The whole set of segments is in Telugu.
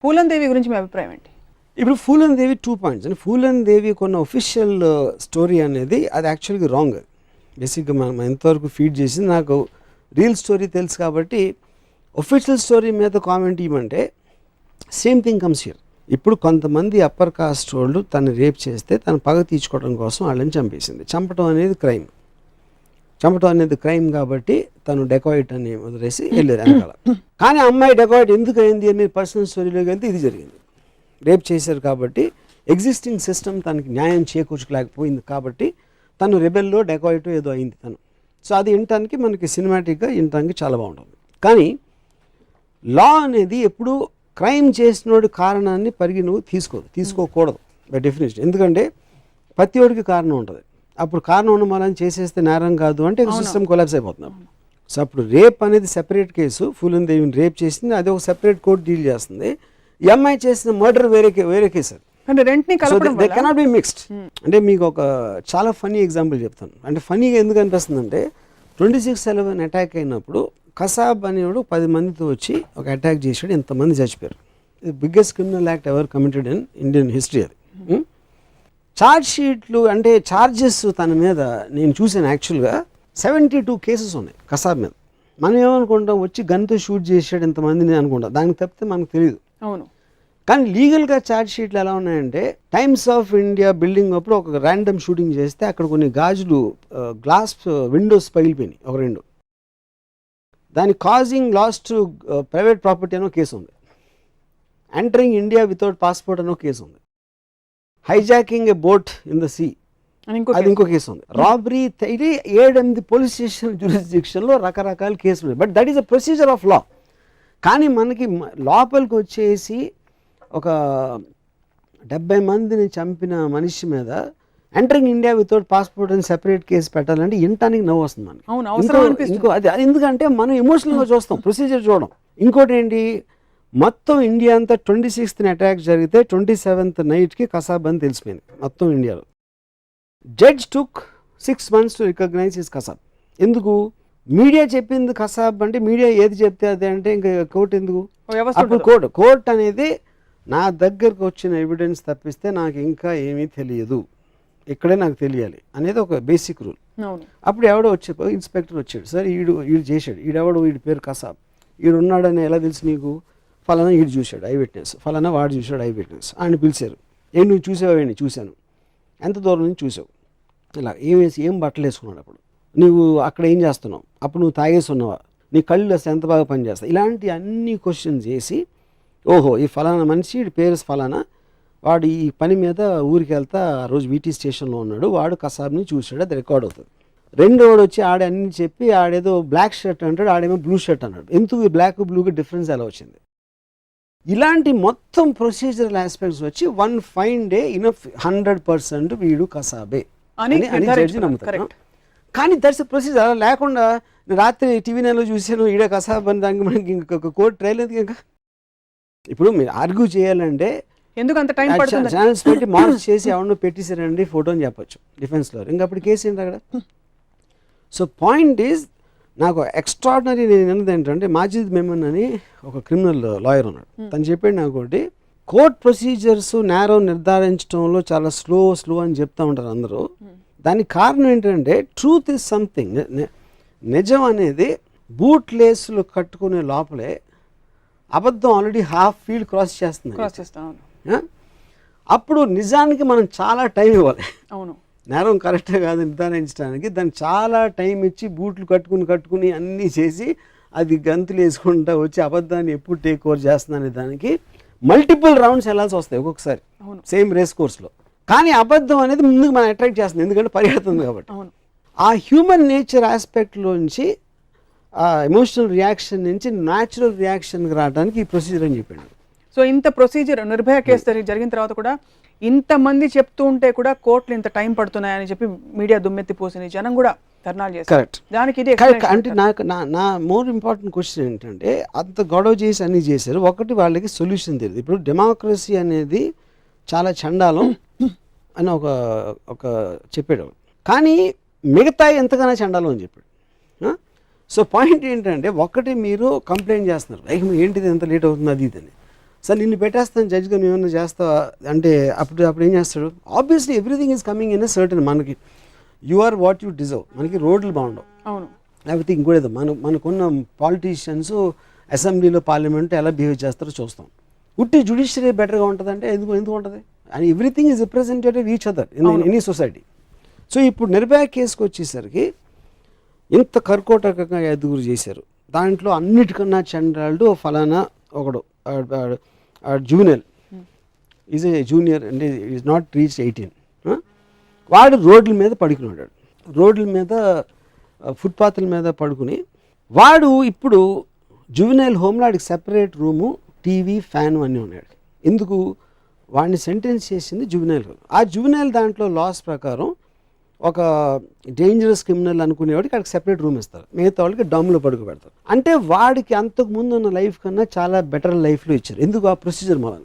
పూలన్ దేవి గురించి మీ అభిప్రాయం ఏంటి? ఇప్పుడు ఫూలన్ దేవి 2 పాయింట్స్ అండి. ఫూలన్ దేవి కొన్న ఒఫిషియల్ స్టోరీ అనేది అది యాక్చువల్గా రాంగ్. బేసిక్గా మనం ఎంతవరకు ఫీడ్ చేసింది నాకు రియల్ స్టోరీ తెలుసు కాబట్టి ఒఫిషియల్ స్టోరీ మీద కామెంట్ ఇవ్వమంటే సేమ్ థింగ్ కమ్స్ హియర్. ఇప్పుడు కొంతమంది అప్పర్ కాస్ట్ వాళ్ళు తను రేప్ చేస్తే తను పగ తీర్చుకోవడం కోసం వాళ్ళని చంపేసింది. చంపడం అనేది క్రైమ్ కాబట్టి తను డెకాయిట్ అని వదిలేసి వెళ్ళారు వెనకాల. కానీ అమ్మాయి డెకాయిట్ ఎందుకు అయింది అని పర్సనల్ స్టోరీలోకి వెళ్తే ఇది జరిగింది. రేప్ చేశారు కాబట్టి ఎగ్జిస్టింగ్ సిస్టమ్ తనకి న్యాయం చేకూర్చలేకపోయింది కాబట్టి తను రెబెల్లో డెకాయిట్ ఏదో అయింది తను. సో అది వినటానికి మనకి సినిమాటిక్గా వినటానికి చాలా బాగుంటుంది. కానీ లా అనేది ఎప్పుడు క్రైమ్ చేసినోడి కారణాన్ని నువ్వు తీసుకోకూడదు బై డెఫినేషన్. ఎందుకంటే ప్రతి ఒడికి కారణం ఉంటుంది. అప్పుడు కారణం ఉన్న మనల్ని చేసేస్తే నేరం కాదు అంటే సిస్టమ్ కొలాప్స్ అయిపోతున్నాం. సో అప్పుడు రేప్ అనేది సెపరేట్ కేసు. ఫూలన్ దేవిని రేప్ చేసింది, అది ఒక సెపరేట్ కోర్టు డీల్ చేస్తుంది. ఈ అమ్మాయి చేసిన మర్డర్ వేరే case. They cannot be mixed. అంటే మీకు ఒక చాలా ఫనీ ఎగ్జాంపుల్ చెప్తాను. అంటే ఫనీగా ఎందుకు అనిపిస్తుంది అంటే 26/11 అటాక్ అయినప్పుడు కసాబ్ అనేవాడు 10 మందితో వచ్చి ఒక అటాక్ చేశాడు, ఎంతమంది చచ్చిపోయారు. ఇది biggest criminal act ever committed in Indian history. అది ఛార్జ్ షీట్లు అంటే ఛార్జెస్ తన మీద నేను చూసాను. యాక్చువల్గా 72 కేసెస్ ఉన్నాయి కసాబ్ మీద. మనం ఏమనుకుంటాం, వచ్చి గన్తో షూట్ చేసాడు ఎంతమందిని అనుకుంటాం, దానికి తప్పితే మనకు తెలియదు. అవును. కానీ లీగల్గా ఛార్జ్ షీట్లు ఎలా ఉన్నాయంటే టైమ్స్ ఆఫ్ ఇండియా బిల్డింగ్ అప్పుడు ఒక ర్యాండమ్ షూటింగ్ చేస్తే అక్కడ కొన్ని గాజులు గ్లాస్ విండోస్ పగిలిపోయినాయి, ఒక 2. దాని causing loss to private property అనో కేసు ఉంది. ఎంటరింగ్ ఇండియా వితౌట్ పాస్పోర్ట్ అనో కేసు ఉంది. Hijacking a boat in the sea అది ఇంకో కేసు ఉంది. రాబరీ 7-8 పోలీస్ స్టేషన్ జ్యూరిస్డిక్షన్లో రకరకాల కేసులు ఉన్నాయి. But that is a procedure of law. కానీ మనకి లోపలికి వచ్చేసి ఒక 70 మందిని చంపిన మనిషి మీద ఎంటరింగ్ ఇండియా వితౌట్ పాస్పోర్ట్ అని సెపరేట్ కేసు పెట్టాలంటే ఇంటానికి నవ్వు వస్తుంది మనకి. ఇంకో అది ఎందుకంటే మనం ఎమోషనల్గా చూస్తాం, ప్రొసీజర్ చూడడం. ఇంకోటి ఏంటి, మొత్తం ఇండియా అంతా 26th అటాక్ జరిగితే 27th నైట్కి కసాబ్ అని తెలిసిపోయింది మొత్తం ఇండియాలో. Judge took 6 months to recognise his Kasab. ఎందుకు? మీడియా చెప్పింది కసాబ్ అంటే మీడియా ఏది చెప్తే అదే అంటే ఇంకా కోర్టు ఎందుకు? అప్పుడు కోర్టు అనేది నా దగ్గరకు వచ్చిన ఎవిడెన్స్ తప్పిస్తే నాకు ఇంకా ఏమీ తెలియదు, ఇక్కడే నాకు తెలియాలి అనేది ఒక బేసిక్ రూల్. అప్పుడు ఎవడో ఇన్స్పెక్టర్ వచ్చాడు, సరే ఈడు చేశాడు, ఈడెవడు, వీడి పేరు కసాబ్, ఈడు ఉన్నాడని ఎలా తెలుసు నీకు? ఫలానా ఈడు చూశాడు ఐ విట్నెస్, ఫలానా వాడు చూశాడు ఐ విట్నెస్. ఆయన పిలిచారు, నువ్వు చూసావేంటి? చూశాను. ఎంత దూరం నుంచి చూసావు? ఇలా ఏం బట్టలు వేసుకున్నాడు? అప్పుడు నువ్వు అక్కడ ఏం చేస్తున్నావు? అప్పుడు నువ్వు తాగేసి ఉన్నావా? నీ కళ్ళు అసలు ఎంత బాగా పనిచేస్తాయి? ఇలాంటి అన్ని క్వశ్చన్స్ చేసి, ఓహో ఈ ఫలానా మనిషి పేరు ఫలానా, వాడు ఈ పని మీద ఊరికి వెళ్తా ఆ రోజు వీటీ స్టేషన్లో ఉన్నాడు, వాడు కసాబ్ని చూశాడు, అది రికార్డ్ అవుతుంది. రెండోడు వచ్చి ఆడే అన్ని చెప్పి ఆడేదో బ్లాక్ షర్ట్ అంటాడు, ఆడేమో బ్లూ షర్ట్ అన్నాడు. ఎందుకు ఈ బ్లాక్ బ్లూకి డిఫరెన్స్ ఎలా వచ్చింది? ఇలాంటి మొత్తం ప్రొసీజరల్ ఆస్పెక్ట్స్ వచ్చి వన్ ఫైన్ డే ఇనఫ్ 100% వీడు కసాబే అని జడ్జి నమ్ముతారు. కానీ దట్స్ ప్రొసీజర్. అలా లేకుండా రాత్రి టీవీ నైన్లో చూసాను ఈడే కసాబ్ అని, దానికి మనకి ఇంకొక కోర్టు ట్రయల్ ఎందుకు? ఇంకా ఇప్పుడు మీరు ఆర్గ్యూ చేయాలంటే ఎందుకు అంత టైం పడుతుంది? ఛానల్స్ పెట్టి మార్క్స్ చేసి ఎవరినో పెట్టేశారండి ఫోటో అని చెప్పొచ్చు డిఫెన్స్లో, ఇంకా అప్పుడు కేసు ఏంటి అక్కడ? సో పాయింట్ ఈజ్, నాకు ఎక్స్ట్రాడినరీ నేను విన్నది ఏంటంటే మాజిద్ మెమన్ అని ఒక క్రిమినల్ లాయర్ ఉన్నాడు. తను చెప్పాడు నాకు ఒకటి, కోర్ట్ ప్రొసీజర్స్ నేరం నిర్ధారించడంలో చాలా స్లో అని చెప్తా ఉంటారు అందరూ. దానికి కారణం ఏంటంటే ట్రూత్ ఈజ్ సంథింగ్. నిజం అనేది బూట్ లేసులు కట్టుకునే లోపలే అబద్ధం ఆల్రెడీ హాఫ్ ఫీల్డ్ క్రాస్ చేస్తుంది. అప్పుడు నిజానికి మనం చాలా టైం ఇవ్వాలి. అవును, నేరం కరెక్టే కాదు నిర్ధారించడానికి, దాన్ని చాలా టైం ఇచ్చి బూట్లు కట్టుకుని అన్నీ చేసి అది గంతులు వేసుకుంటా వచ్చి అబద్ధాన్ని ఎప్పుడు టేక్ ఓవర్ చేస్తుందనే దానికి మల్టిపుల్ రౌండ్స్ వెళ్ళాల్సి వస్తాయి ఒక్కొక్కసారి సేమ్ రేస్ కోర్స్లో. కానీ అబద్ధం అనేది ముందుకు మనం అట్రాక్ట్ చేస్తుంది, ఎందుకంటే పరిగెడుతుంది కాబట్టి. ఆ హ్యూమన్ నేచర్ ఆస్పెక్ట్లోంచి, ఆ ఎమోషనల్ రియాక్షన్ నుంచి న్యాచురల్ రియాక్షన్కి రావడానికి ఈ ప్రొసీజర్ అని చెప్పాడు. సో ఇంత ప్రొసీజర్ నిర్భయ కేసు జరిగిన తర్వాత కూడా ఇంతమంది చెప్తూ ఉంటే కూడా కోర్టులు ఇంత టైం పడుతున్నాయని చెప్పి మీడియా దుమ్మెత్తి పోసిన జనం కూడా ధర్నాలు చేస్తారు. కరెక్ట్, దానికి ఇది అంటే నాకు నా మోర్ ఇంపార్టెంట్ క్వశ్చన్ ఏంటంటే, అంత గొడవ చేసి అన్నీ చేశారు, ఒకటి వాళ్ళకి సొల్యూషన్ తెలియదు. ఇప్పుడు డెమోక్రసీ అనేది చాలా చండాలం అని ఒక చెప్పాడు, కానీ మిగతా ఎంతగానో చండాలం అని చెప్పాడు. సో పాయింట్ ఏంటంటే, ఒకటి మీరు కంప్లైంట్ చేస్తున్నారు, ఏంటిది ఎంత లేట్ అవుతుంది అది ఇదని. సార్ నిన్ను పెట్టేస్తాను జడ్జిగా నువ్వు ఏమన్నా చేస్తావా అంటే అప్పుడు ఏం చేస్తాడు? Obviously everything is coming in a certain, మనకి you are what you deserve. మనకి రోడ్లు బాగుండవు, అవును, లేకపోతే ఇంకోటి మనకున్న పాలిటీషియన్స్ అసెంబ్లీలో పార్లమెంట్ ఎలా బిహేవ్ చేస్తారో చూస్తాం. ఉట్టి జ్యుడిషియరీ బెటర్గా ఉంటుందంటే ఎందుకు ఉంటుంది? And everything is representative each other in any society. So ఇప్పుడు నిర్భయ కేసుకు వచ్చేసరికి ఇంత కర్కోటకంగా ఎదుగురు చేశారు. దాంట్లో అన్నిటికన్నా చంద్రాలుడు ఫలానా ఒకడు జూనియర్ ఈజ్ ఏ జూనియర్ అంటే ఈజ్ నాట్ రీచ్ 18. వాడు రోడ్ల మీద పడుకున్నాడు, రోడ్ల మీద ఫుట్పాత్ల మీద పడుకుని వాడు ఇప్పుడు జువెనైల్ హోమ్లో వాడికి సెపరేట్ రూము, టీవీ, ఫ్యాన్ అన్నీ ఉన్నాడు. ఎందుకు? వాడిని సెంటెన్స్ చేసింది జువెనైల్ హోమ్. ఆ జువెనైల్ దాంట్లో లాస్ ప్రకారం ఒక డేంజరస్ క్రిమినల్ అనుకునేవాడికి అక్కడికి సెపరేట్ రూమ్ ఇస్తారు, మిగతా వాళ్ళకి డమ్లో పడుకోబెడతారు. అంటే వాడికి అంతకు ముందు ఉన్న లైఫ్ కన్నా చాలా బెటర్ లైఫ్లో ఇచ్చారు. ఎందుకు? ఆ ప్రొసీజర్ వలన.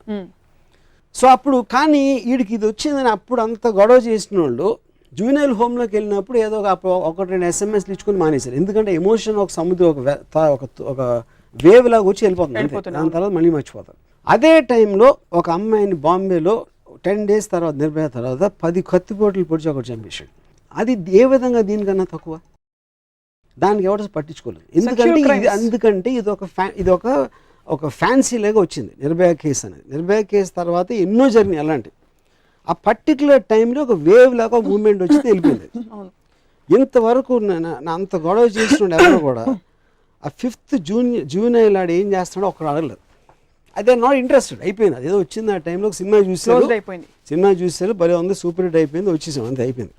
సో అప్పుడు కానీ వీడికి ఇది వచ్చిందని అప్పుడు అంత గొడవ చేసిన వాళ్ళు జూనియర్ హోమ్లోకి వెళ్ళినప్పుడు ఏదో ఒకటి 2 SMSలు ఇచ్చుకొని మానేశారు. ఎందుకంటే ఎమోషన్ ఒక సముద్రం ఒక వేవ్ లాగా వచ్చి వెళ్ళిపోతుంది, దాని తర్వాత మళ్ళీ మర్చిపోతారు. అదే టైంలో ఒక అమ్మాయిని బాంబేలో 10 days తర్వాత నిర్భయ తర్వాత 10 కత్తిపోట్లు పొడిచి ఒకటి చంపేశాడు. అది ఏ విధంగా దీనికన్నా తక్కువ? దానికి ఎవరు పట్టించుకోలేదు. ఎందుకంటే ఇది ఒక ఫ్యాన్సీ లాగా వచ్చింది నిర్భయ కేసు అనేది. నిర్భయ కేసు తర్వాత ఎన్నో జరిగినాయి అలాంటివి. ఆ పర్టికులర్ టైంలో ఒక వేవ్ లాగా మూవ్మెంట్ వచ్చింది, వెళ్ళిపోయింది. ఇంతవరకు అంత గొడవ చేస్తున్నాడు ఎవరు కూడా ఆ 5th జూనియర్ ఆడు ఏం చేస్తున్నాడో ఒకరు అడగలేదు. అదే నాట్ ఇంట్రెస్టెడ్, అయిపోయింది. అదేదో వచ్చింది ఆ టైంలో సినిమా చూసారు, భలే ఉంది, సూపర్ హిట్ అయిపోయింది, వచ్చేసాం, అంతే అయిపోయింది.